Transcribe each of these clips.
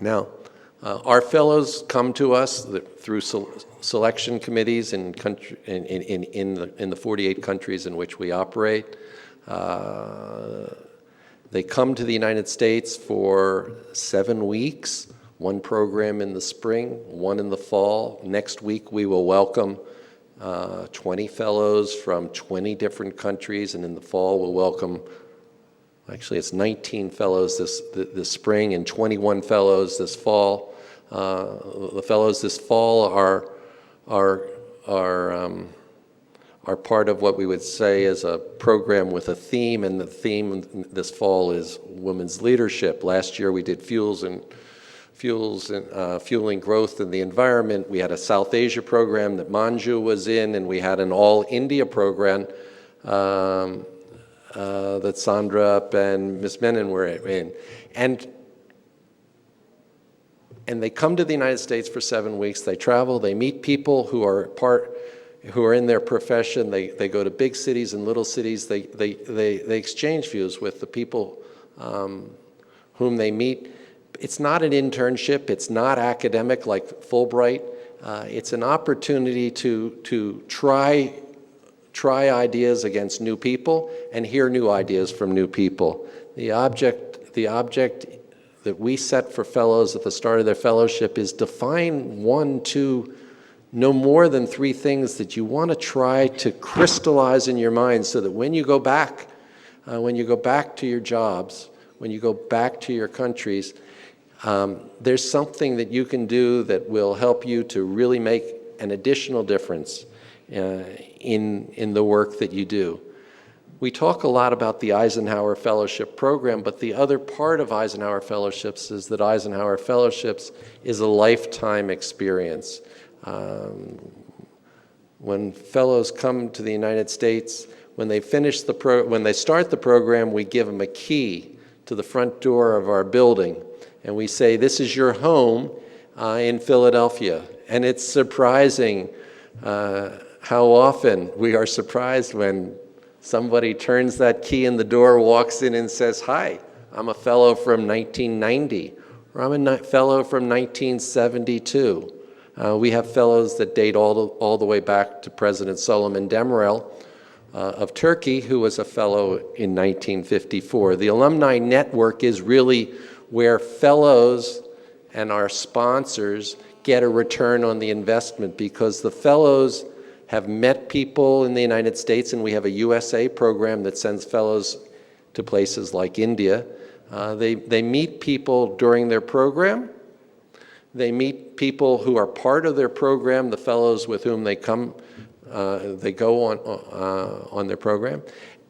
Now, our fellows come to us through selection committees in the 48 countries in which we operate. They come to the United States for 7 weeks, one program in the spring, one in the fall. Next week we will welcome 20 fellows from 20 different countries, and in the fall we'll welcome, actually it's 19 fellows this spring and 21 fellows this fall. The fellows this fall are part of what we would say is a program with a theme, and the theme this fall is women's leadership. Last year we did fueling growth in the environment. We had a South Asia program that Manju was in, and we had an all India program that Sandra and Ms. Menon were in. And they come to the United States for 7 weeks. They travel, they meet people who are in their profession. They go to big cities and little cities. They exchange views with the people whom they meet. It's not an internship. It's not academic like Fulbright. It's an opportunity to try ideas against new people and hear new ideas from new people. The object that we set for fellows at the start of their fellowship is define 1, 2, no more than 3 things that you want to try to crystallize in your mind, so that when you go back to your jobs, when you go back to your countries, there's something that you can do that will help you to really make an additional difference in the work that you do. We talk a lot about the Eisenhower Fellowship Program, but the other part of Eisenhower Fellowships is that Eisenhower Fellowships is a lifetime experience. When fellows come to the United States, when they start the program, we give them a key to the front door of our building, and we say, "This is your home in Philadelphia." And it's surprising how often we are surprised when somebody turns that key in the door, walks in and says, "Hi, I'm a fellow from 1990, or I'm a fellow from 1972. We have fellows that date all the way back to President Solomon Demirel of Turkey, who was a fellow in 1954. The alumni network is really where fellows and our sponsors get a return on the investment, because the fellows have met people in the United States, and we have a USA program that sends fellows to places like India. They meet people during their program. They meet people who are part of their program, the fellows with whom they go on their program.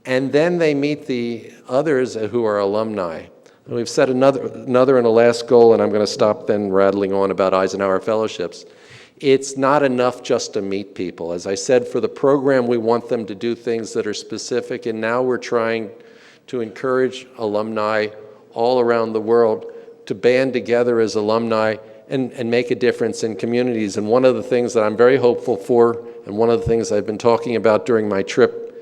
And then they meet the others who are alumni. And we've set another and a last goal, and I'm going to stop then rattling on about Eisenhower Fellowships. It's not enough just to meet people. As I said, for the program, we want them to do things that are specific, and now we're trying to encourage alumni all around the world to band together as alumni and make a difference in communities. And one of the things that I'm very hopeful for, and one of the things I've been talking about during my trip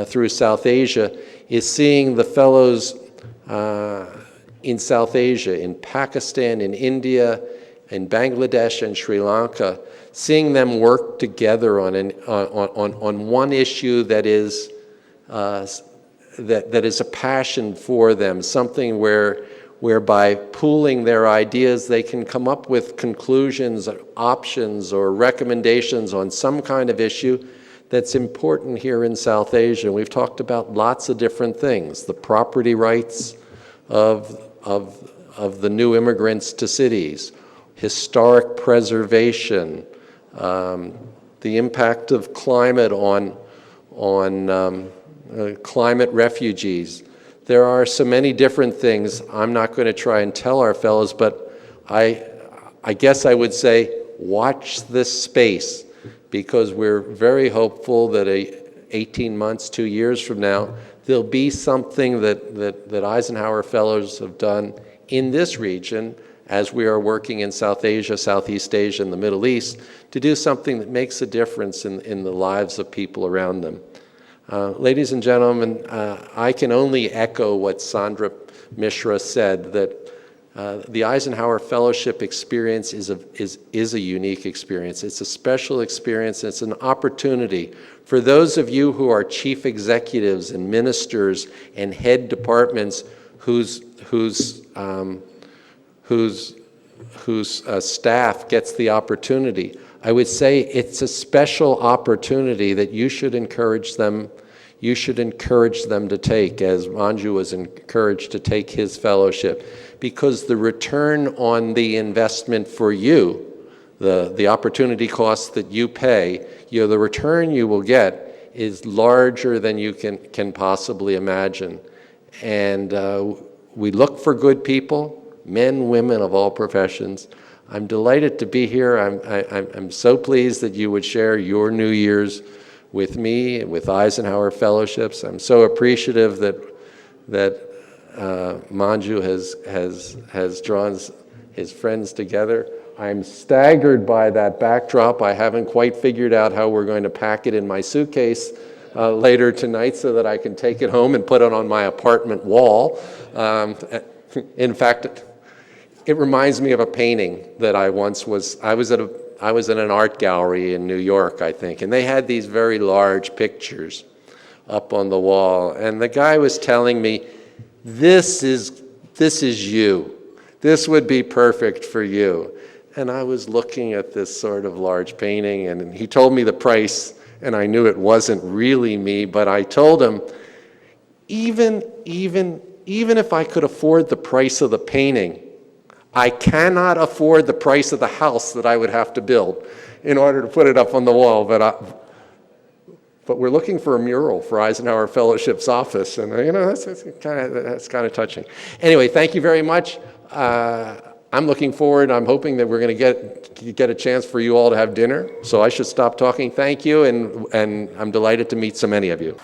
through South Asia, is seeing the fellows in South Asia, in Pakistan, in India, in Bangladesh and Sri Lanka, seeing them work together on one issue that is a passion for them, something whereby pooling their ideas, they can come up with conclusions, options, or recommendations on some kind of issue that's important here in South Asia. We've talked about lots of different things: the property rights of the new immigrants to cities, historic preservation, the impact of climate on climate refugees. There are so many different things. I'm not going to try and tell our fellows, but I guess I would say watch this space, because we're very hopeful that 18 months, 2 years from now, there'll be something that Eisenhower Fellows have done in this region, as we are working in South Asia, Southeast Asia, and the Middle East, to do something that makes a difference in the lives of people around them. Ladies and gentlemen, I can only echo what Sandra Mishra said, that The Eisenhower Fellowship experience is a unique experience. It's a special experience. It's an opportunity for those of you who are chief executives and ministers and head departments whose staff gets the opportunity. I would say it's a special opportunity that you should encourage them. You should encourage them to take, as Manju was encouraged to take his fellowship, because the return on the investment for you, the opportunity cost that you pay, the return you will get is larger than you can possibly imagine. And we look for good people, men, women of all professions. I'm delighted to be here. I'm so pleased that you would share your New Year's with me and with Eisenhower Fellowships. I'm so appreciative that Manju has drawn his friends together. I'm staggered by that backdrop. I haven't quite figured out how we're going to pack it in my suitcase later tonight so that I can take it home and put it on my apartment wall. In fact, it reminds me of a painting that I was in an art gallery in New York, I think, and they had these very large pictures up on the wall, and the guy was telling me, this is you. This would be perfect for you. And I was looking at this sort of large painting, and he told me the price, and I knew it wasn't really me, but I told him, even if I could afford the price of the painting, I cannot afford the price of the house that I would have to build in order to put it up on the wall. But we're looking for a mural for Eisenhower Fellowship's office, and that's kind of touching. Anyway, thank you very much. I'm looking forward. I'm hoping that we're going to get a chance for you all to have dinner. So I should stop talking. Thank you, and I'm delighted to meet so many of you.